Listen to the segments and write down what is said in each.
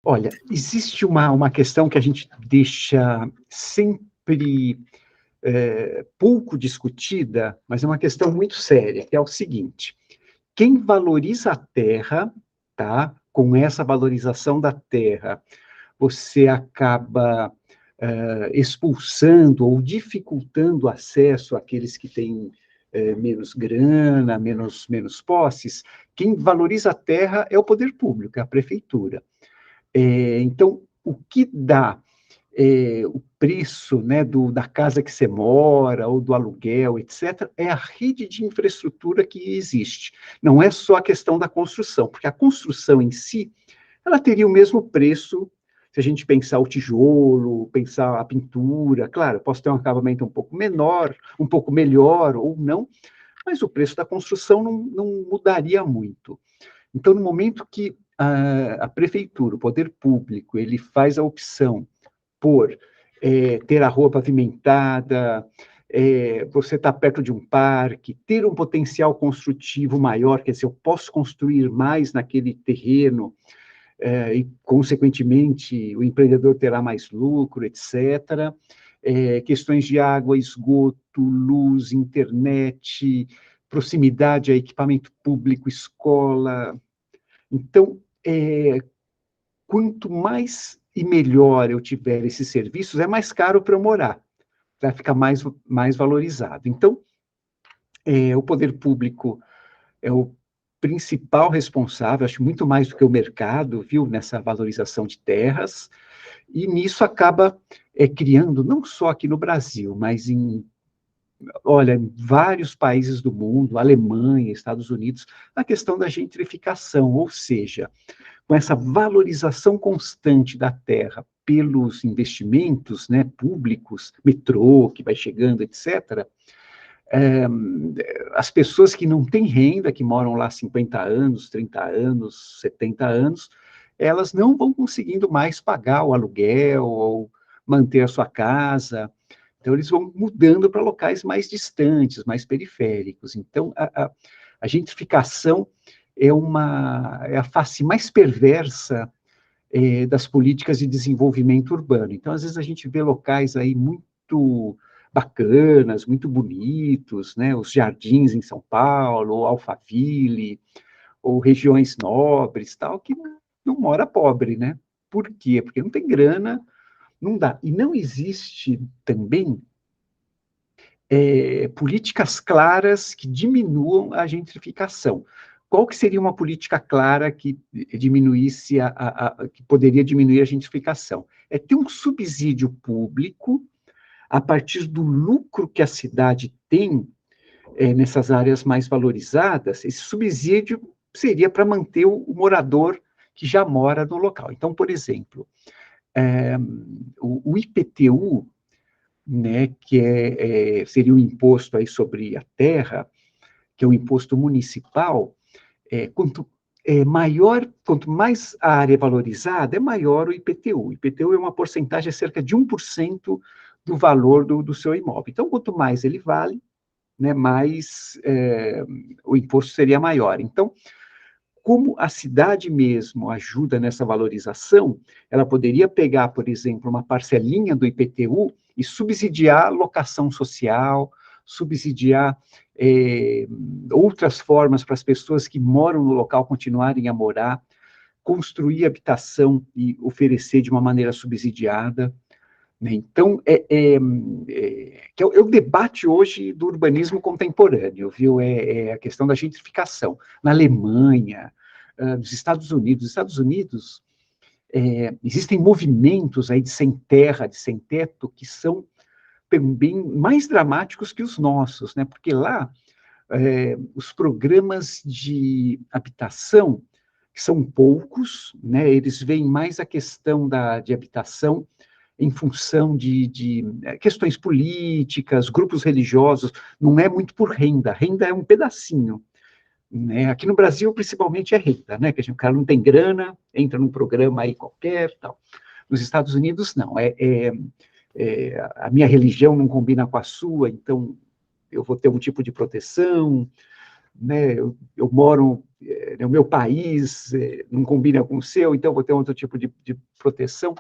Olha, existe uma questão que a gente deixa sempre pouco discutida, mas é uma questão muito séria, que é o seguinte: quem valoriza a terra, tá? Com essa valorização da terra, você acaba expulsando ou dificultando o acesso àqueles que têm menos grana, menos posses. Quem valoriza a terra é o poder público, é a prefeitura. Então, o que dá o preço, né, da casa que você mora, ou do aluguel, etc., é a rede de infraestrutura que existe. Não é só a questão da construção, porque a construção em si, ela teria o mesmo preço se a gente pensar o tijolo, pensar a pintura. Claro, posso ter um acabamento um pouco menor, um pouco melhor ou não, mas o preço da construção não mudaria muito. Então, no momento que a prefeitura, o poder público, ele faz a opção por ter a rua pavimentada, você estar perto de um parque, ter um potencial construtivo maior, quer dizer, eu posso construir mais naquele terreno, e, consequentemente, o empreendedor terá mais lucro, etc. Questões de água, esgoto, luz, internet, proximidade a equipamento público, escola. Então, quanto mais e melhor eu tiver esses serviços, é mais caro para eu morar, vai ficar mais valorizado. Então, o poder público é o principal responsável, acho muito mais do que o mercado, viu, nessa valorização de terras, e nisso acaba criando, não só aqui no Brasil, mas em vários países do mundo, Alemanha, Estados Unidos, a questão da gentrificação, ou seja, com essa valorização constante da terra pelos investimentos, né, públicos, metrô que vai chegando, etc., as pessoas que não têm renda, que moram lá 50 anos, 30 anos, 70 anos, elas não vão conseguindo mais pagar o aluguel ou manter a sua casa. Então, eles vão mudando para locais mais distantes, mais periféricos. Então, a gentrificação é a face mais perversa das políticas de desenvolvimento urbano. Então, às vezes, a gente vê locais aí muito bacanas, muito bonitos, né? Os jardins em São Paulo, ou Alphaville, ou regiões nobres, tal, que não mora pobre, né? Por quê? Porque não tem grana, não dá. E não existe também políticas claras que diminuam a gentrificação. Qual que seria uma política clara que diminuísse que poderia diminuir a gentrificação? É ter um subsídio público a partir do lucro que a cidade tem nessas áreas mais valorizadas. Esse subsídio seria para manter o morador que já mora no local. Então, por exemplo, o IPTU, né, que seria o imposto aí sobre a terra, que é o imposto municipal, quanto mais a área é valorizada, é maior o IPTU. O IPTU é uma porcentagem, cerca de 1% do valor do seu imóvel. Então, quanto mais ele vale, né, mais o imposto seria maior. Então, como a cidade mesmo ajuda nessa valorização, ela poderia pegar, por exemplo, uma parcelinha do IPTU e subsidiar locação social, subsidiar outras formas para as pessoas que moram no local continuarem a morar, construir habitação e oferecer de uma maneira subsidiada, né? Então, que é o debate hoje do urbanismo contemporâneo, viu? É a questão da gentrificação. Na Alemanha, nos Estados Unidos. Nos Estados Unidos, existem movimentos aí de sem terra, de sem teto, que são também mais dramáticos que os nossos, né? Porque lá, os programas de habitação, que são poucos, né? Eles veem mais a questão de habitação em função de questões políticas, grupos religiosos, não é muito por renda. Renda é um pedacinho, né? Aqui no Brasil, principalmente, é renda, né? Que o cara não tem grana, entra num programa aí qualquer, tal. Nos Estados Unidos, não. A minha religião não combina com a sua, então eu vou ter um tipo de proteção, né, eu moro, o meu país não combina com o seu, então vou ter outro tipo de proteção.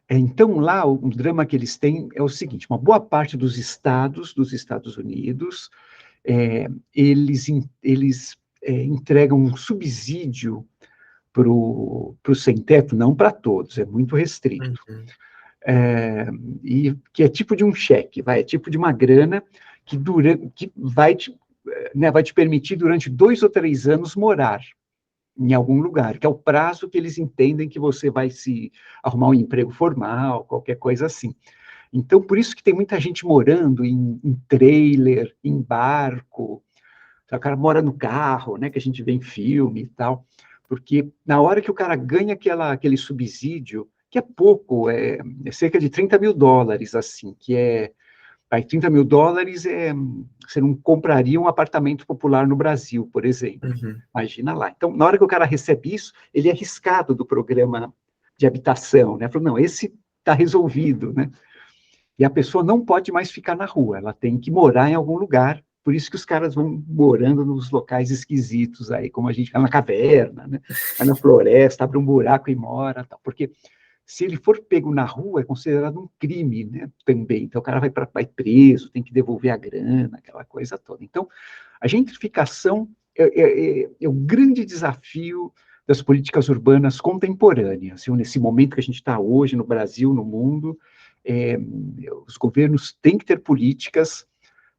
Então, lá, o drama que eles têm é o seguinte, uma boa parte dos estados dos Estados Unidos, eles entregam um subsídio para o sem-teto, não para todos, é muito restrito. Uhum. E que é tipo de um cheque, é tipo de uma grana que vai te permitir, durante 2 ou 3 anos, morar em algum lugar, que é o prazo que eles entendem que você vai se arrumar um emprego formal, qualquer coisa assim. Então, por isso que tem muita gente morando em trailer, em barco, o cara mora no carro, né, que a gente vê em filme e tal, porque na hora que o cara ganha aquele subsídio, que é pouco, é cerca de $30.000, assim, que aí $30.000 você não compraria um apartamento popular no Brasil, por exemplo. Uhum. Imagina lá. Então, na hora que o cara recebe isso, ele é riscado do programa de habitação, né? Falou, não, esse está resolvido, né? E a pessoa não pode mais ficar na rua, ela tem que morar em algum lugar. Por isso que os caras vão morando nos locais esquisitos aí, como a gente vai na caverna, né? Vai na floresta, abre um buraco e mora, tal. Porque se ele for pego na rua, é considerado um crime, né, também. Então, o cara vai preso, tem que devolver a grana, aquela coisa toda. Então, a gentrificação é o grande desafio das políticas urbanas contemporâneas. Nesse momento que a gente está hoje no Brasil, no mundo, os governos têm que ter políticas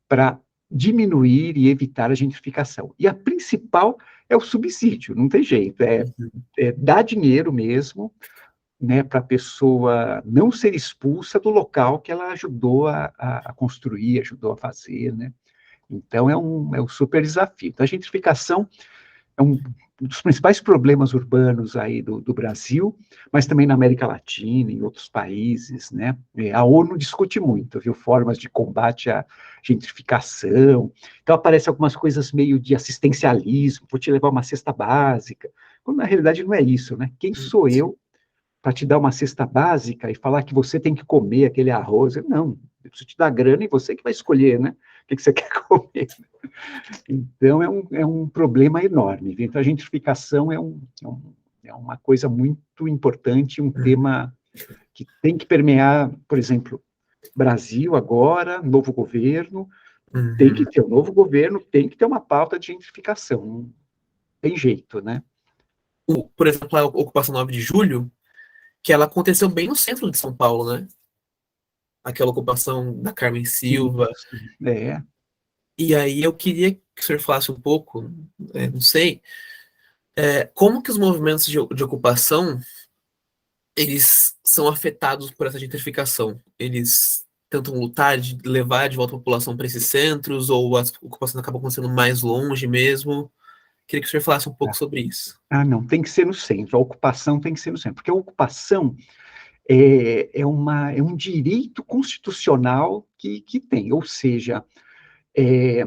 para diminuir e evitar a gentrificação. E a principal é o subsídio, não tem jeito, dar dinheiro mesmo, né, para a pessoa não ser expulsa do local que ela ajudou a construir, ajudou a fazer, né? Então, é um super desafio. Então, a gentrificação é um dos principais problemas urbanos aí do Brasil, mas também na América Latina, em outros países, né? A ONU discute muito, viu, formas de combate à gentrificação. Então, aparecem algumas coisas meio de assistencialismo, vou te levar uma cesta básica, quando na realidade não é isso, né? Quem sou eu para te dar uma cesta básica e falar que você tem que comer aquele arroz? Não, eu preciso te dar grana e você que vai escolher, né? O que você quer comer. Então, é um problema enorme. Então, a gentrificação é uma coisa muito importante, um tema que tem que permear, por exemplo, Brasil agora, novo governo, tem que Uhum. ter um novo governo, tem que ter uma pauta de gentrificação, não tem jeito, né? Por exemplo, a ocupação 9 de julho, que ela aconteceu bem no centro de São Paulo, né? Aquela ocupação da Carmen Silva. Isso, é. E aí eu queria que o senhor falasse um pouco, não sei, como que os movimentos de ocupação, eles são afetados por essa gentrificação? Eles tentam lutar de levar de volta a população para esses centros, ou as ocupações acabam acontecendo mais longe mesmo? Queria que o senhor falasse um pouco sobre isso. Não, tem que ser no centro, a ocupação tem que ser no centro, porque a ocupação é um direito constitucional que tem, ou seja, é,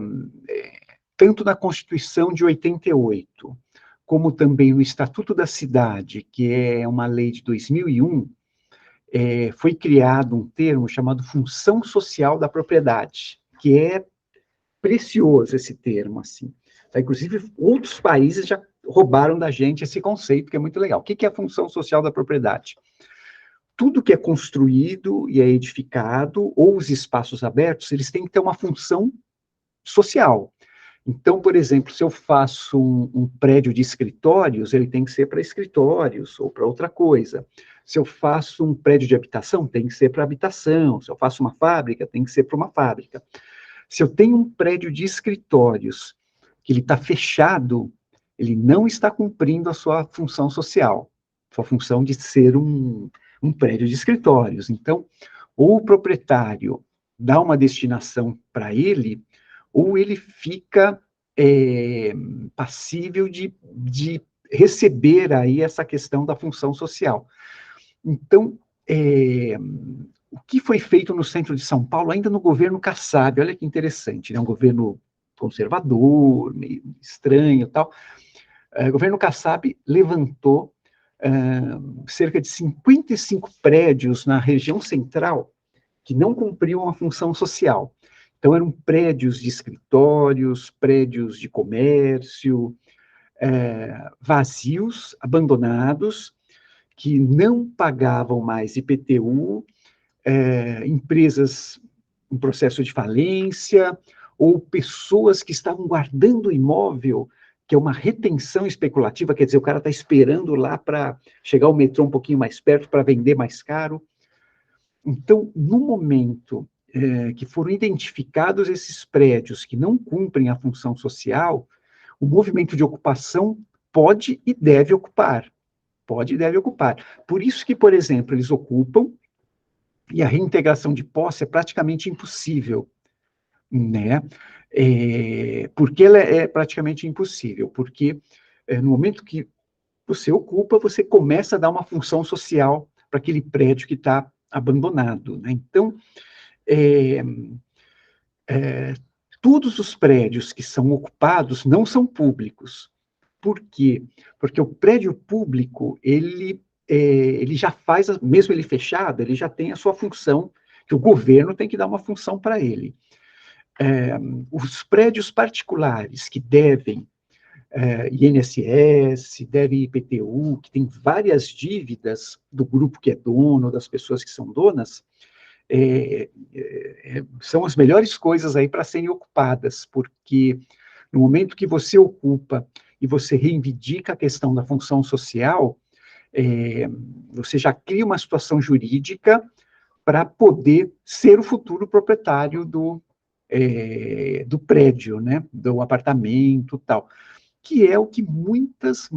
tanto na Constituição de 88, como também no Estatuto da Cidade, que é uma lei de 2001, foi criado um termo chamado função social da propriedade, que é precioso esse termo, assim. Inclusive, outros países já roubaram da gente esse conceito, que é muito legal. O que é a função social da propriedade? Tudo que é construído e é edificado, ou os espaços abertos, eles têm que ter uma função social. Então, por exemplo, se eu faço um prédio de escritórios, ele tem que ser para escritórios ou para outra coisa. Se eu faço um prédio de habitação, tem que ser para habitação. Se eu faço uma fábrica, tem que ser para uma fábrica. Se eu tenho um prédio de escritórios que ele está fechado, ele não está cumprindo a sua função social, sua função de ser um prédio de escritórios. Então, ou o proprietário dá uma destinação para ele, ou ele fica passível de receber aí essa questão da função social. Então, o que foi feito no centro de São Paulo, ainda no governo Kassab, olha que interessante, né? Um governo conservador, meio estranho e tal. O governo Kassab levantou cerca de 55 prédios na região central que não cumpriam a função social. Então, eram prédios de escritórios, prédios de comércio, vazios, abandonados, que não pagavam mais IPTU, empresas em processo de falência, ou pessoas que estavam guardando o imóvel, que é uma retenção especulativa, quer dizer, o cara está esperando lá para chegar o metrô um pouquinho mais perto para vender mais caro. Então, no momento que foram identificados esses prédios que não cumprem a função social, o movimento de ocupação pode e deve ocupar. Pode e deve ocupar. Por isso que, por exemplo, eles ocupam e a reintegração de posse é praticamente impossível, né? Por que ela é praticamente impossível? Porque no momento que você ocupa, você começa a dar uma função social para aquele prédio que está abandonado, né? Então, todos os prédios que são ocupados não são públicos. Por quê? Porque o prédio público, ele já faz, mesmo ele fechado, ele já tem a sua função, que o governo tem que dar uma função para ele. Os prédios particulares que devem INSS, devem IPTU, que tem várias dívidas do grupo que é dono, das pessoas que são donas, são as melhores coisas aí para serem ocupadas, porque no momento que você ocupa e você reivindica a questão da função social, você já cria uma situação jurídica para poder ser o futuro proprietário do prédio, né, do apartamento e tal, que é o que muitas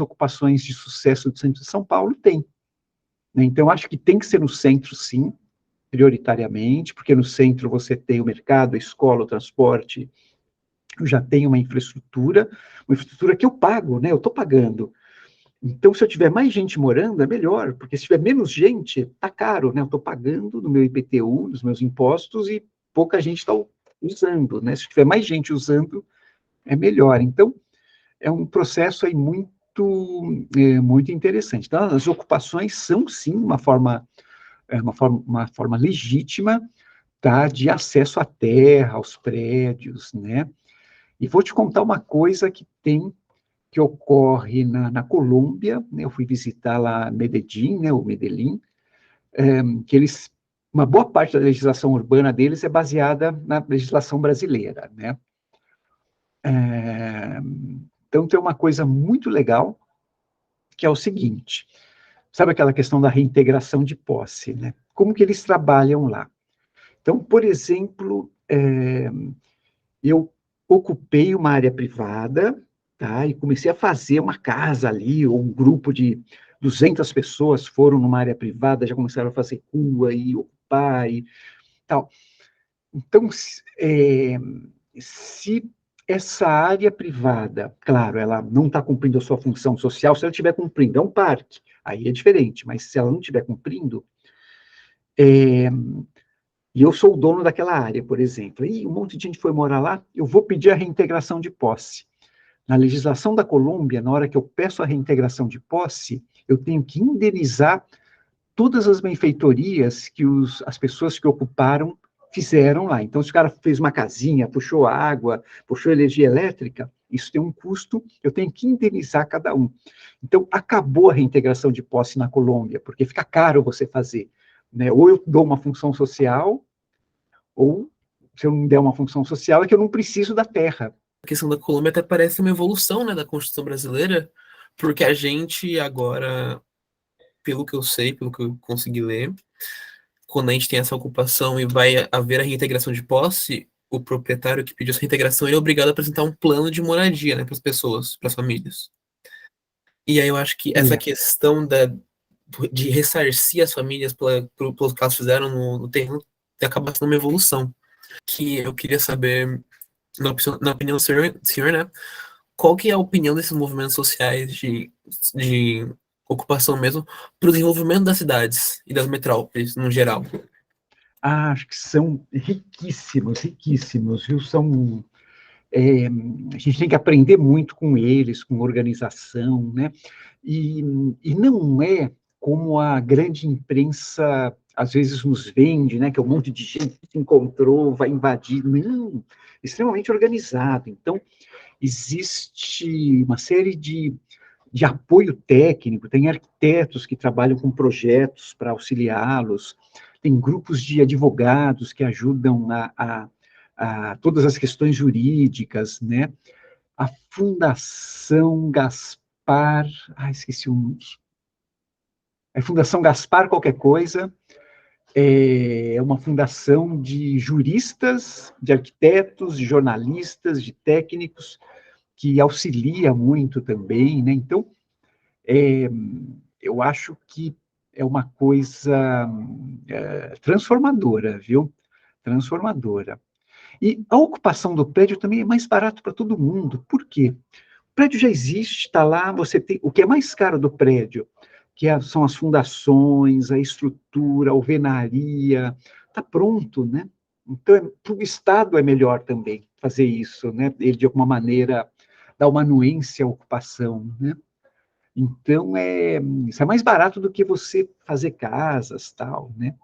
ocupações de sucesso do centro de São Paulo têm. Né? Então, acho que tem que ser no centro, sim, prioritariamente, porque no centro você tem o mercado, a escola, o transporte, eu já tenho uma infraestrutura que eu pago, né? Eu estou pagando. Então, se eu tiver mais gente morando, é melhor, porque se tiver menos gente, está caro, né? Eu estou pagando no meu IPTU, nos meus impostos, e pouca gente está usando, né? Se tiver mais gente usando, é melhor. Então, é um processo aí muito interessante. Então, as ocupações são, sim, uma forma legítima, tá, de acesso à terra, aos prédios, né? E vou te contar uma coisa que ocorre na Colômbia, né? Eu fui visitar lá Medellín, né, o Medellín, que uma boa parte da legislação urbana deles é baseada na legislação brasileira, né? Então, tem uma coisa muito legal, que é o seguinte, sabe aquela questão da reintegração de posse, né? Como que eles trabalham lá? Então, por exemplo, eu ocupei uma área privada, tá? E comecei a fazer uma casa ali, ou um grupo de 200 pessoas foram numa área privada, já começaram a fazer rua e ocupar e tal. Então, se essa área privada, claro, ela não está cumprindo a sua função social, se ela estiver cumprindo, é um parque, aí é diferente, mas se ela não estiver cumprindo, e eu sou o dono daquela área, por exemplo, e um monte de gente foi morar lá, eu vou pedir a reintegração de posse. Na legislação da Colômbia, na hora que eu peço a reintegração de posse, eu tenho que indenizar todas as benfeitorias que as pessoas que ocuparam fizeram lá. Então, se o cara fez uma casinha, puxou água, puxou energia elétrica, isso tem um custo, eu tenho que indenizar cada um. Então, acabou a reintegração de posse na Colômbia, porque fica caro você fazer. Né? Ou eu dou uma função social, ou se eu não der uma função social, é que eu não preciso da terra. A questão da Colômbia até parece uma evolução, né, da Constituição brasileira, porque a gente agora, pelo que eu sei, pelo que eu consegui ler, quando a gente tem essa ocupação e vai haver a reintegração de posse, o proprietário que pediu essa reintegração ele é obrigado a apresentar um plano de moradia, né, para as pessoas, para as famílias. E aí eu acho que essa questão de ressarcir as famílias pelos que elas fizeram no terreno acaba sendo uma evolução. Que eu queria saber, na opinião do senhor, né, qual que é a opinião desses movimentos sociais de ocupação mesmo para o desenvolvimento das cidades e das metrópoles, no geral? Acho que são riquíssimos, viu? A gente tem que aprender muito com eles, com organização, né? E não é como a grande imprensa às vezes nos vende, né, que é um monte de gente que se encontrou, vai invadir. Não, extremamente organizado. Então, existe uma série de apoio técnico, tem arquitetos que trabalham com projetos para auxiliá-los, tem grupos de advogados que ajudam a todas as questões jurídicas, né? A Fundação Gaspar, esqueci o nome, é Fundação Gaspar qualquer coisa, é uma fundação de juristas, de arquitetos, de jornalistas, de técnicos, que auxilia muito também, né? Então, eu acho que é uma coisa transformadora, viu? Transformadora. E a ocupação do prédio também é mais barato para todo mundo. Por quê? O prédio já existe, está lá, você tem... O que é mais caro do prédio, são as fundações, a estrutura, a alvenaria, está pronto, né? Então, para o Estado é melhor também fazer isso, né? Ele, de alguma maneira, dá uma anuência à ocupação, né? Então, isso é mais barato do que você fazer casas, tal, né?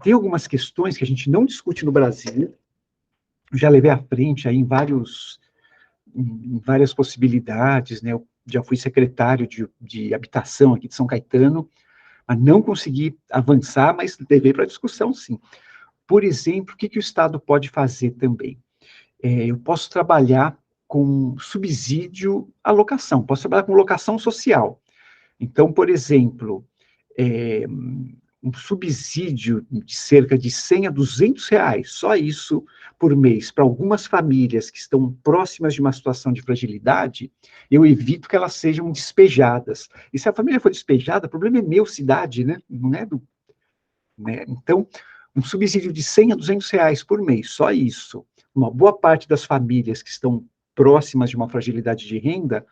Tem algumas questões que a gente não discute no Brasil, já levei à frente aí em várias possibilidades, né? Eu já fui secretário de habitação aqui de São Caetano, mas não consegui avançar, mas levei para discussão, sim. Por exemplo, o que o Estado pode fazer também? Eu posso trabalhar com subsídio à locação, posso trabalhar com locação social. Então, por exemplo, um subsídio de cerca de 100 a 200 reais, só isso por mês, para algumas famílias que estão próximas de uma situação de fragilidade, eu evito que elas sejam despejadas. E se a família for despejada, o problema é meu, cidade, né? Não é do... Né? Então, um subsídio de 100 a 200 reais por mês, só isso. Uma boa parte das famílias que estão próximas de uma fragilidade de renda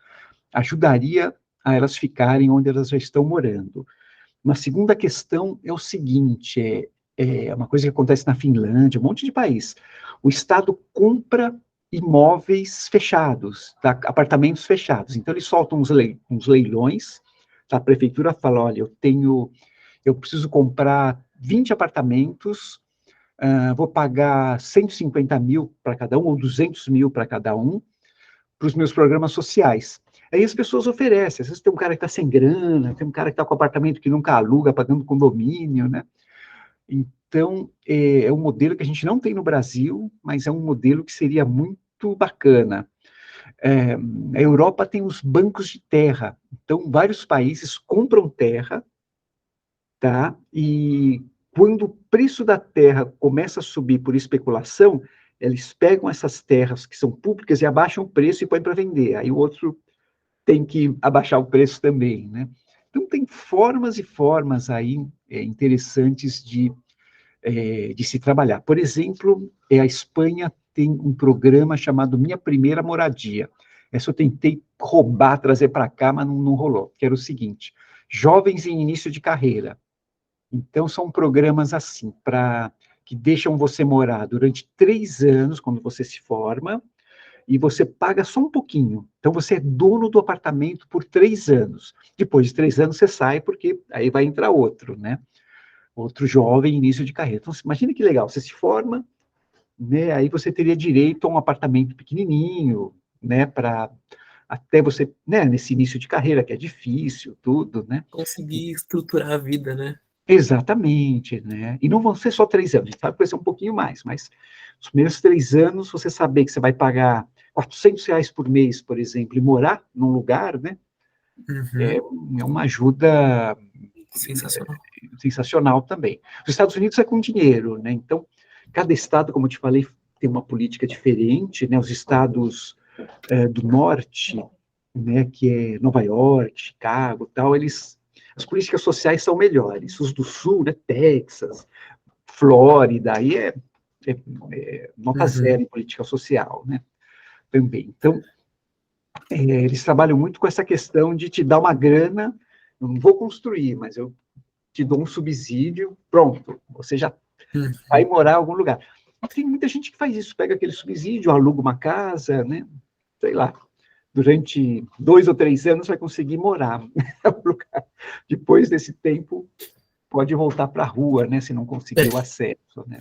ajudaria a elas ficarem onde elas já estão morando. Uma segunda questão é o seguinte, é uma coisa que acontece na Finlândia, um monte de país. O Estado compra imóveis fechados, tá? Apartamentos fechados. Então, eles soltam uns leilões, tá? A prefeitura fala, olha, eu preciso comprar 20 apartamentos, vou pagar 150 mil para cada um, ou 200 mil para cada um, para os meus programas sociais. Aí as pessoas oferecem, às vezes tem um cara que está sem grana, tem um cara que está com apartamento que nunca aluga, pagando condomínio, né? Então, é um modelo que a gente não tem no Brasil, mas é um modelo que seria muito bacana. A Europa tem os bancos de terra, então vários países compram terra, tá? E quando o preço da terra começa a subir por especulação, eles pegam essas terras que são públicas e abaixam o preço e põem para vender. Aí o outro tem que abaixar o preço também, né? Então, tem formas e formas aí interessantes de se trabalhar. Por exemplo, a Espanha tem um programa chamado Minha Primeira Moradia. Essa eu tentei roubar, trazer para cá, mas não rolou. Que era o seguinte, jovens em início de carreira. Então, são programas assim, que deixam você morar durante 3 anos, quando você se forma, e você paga só um pouquinho. Então, você é dono do apartamento por 3 anos. Depois de 3 anos, você sai, porque aí vai entrar outro, né? Outro jovem, início de carreira. Então, imagina que legal, você se forma, né? Aí você teria direito a um apartamento pequenininho, né? Para até você, né? Nesse início de carreira, que é difícil, tudo, né? Conseguir estruturar a vida, né? Exatamente, né? E não vão ser só 3 anos, a gente sabe que vai ser um pouquinho mais, mas os primeiros 3 anos, você saber que você vai pagar 400 reais por mês, por exemplo, e morar num lugar, né? É uma ajuda Sensacional. sensacional também. Os Estados Unidos é com dinheiro, né? Então, cada estado, como eu te falei, tem uma política diferente, né? Os estados do norte, né, que é Nova York, Chicago, tal, as políticas sociais são melhores. Os do sul, né, Texas, Flórida, aí nota zero em política social, né? Também. Então, eles trabalham muito com essa questão de te dar uma grana, eu não vou construir, mas eu te dou um subsídio, pronto, você já vai morar em algum lugar. Tem muita gente que faz isso, pega aquele subsídio, aluga uma casa, né? Sei lá, durante 2 ou 3 anos vai conseguir morar no lugar. Depois desse tempo, pode voltar para a rua, né, se não conseguir o acesso, né?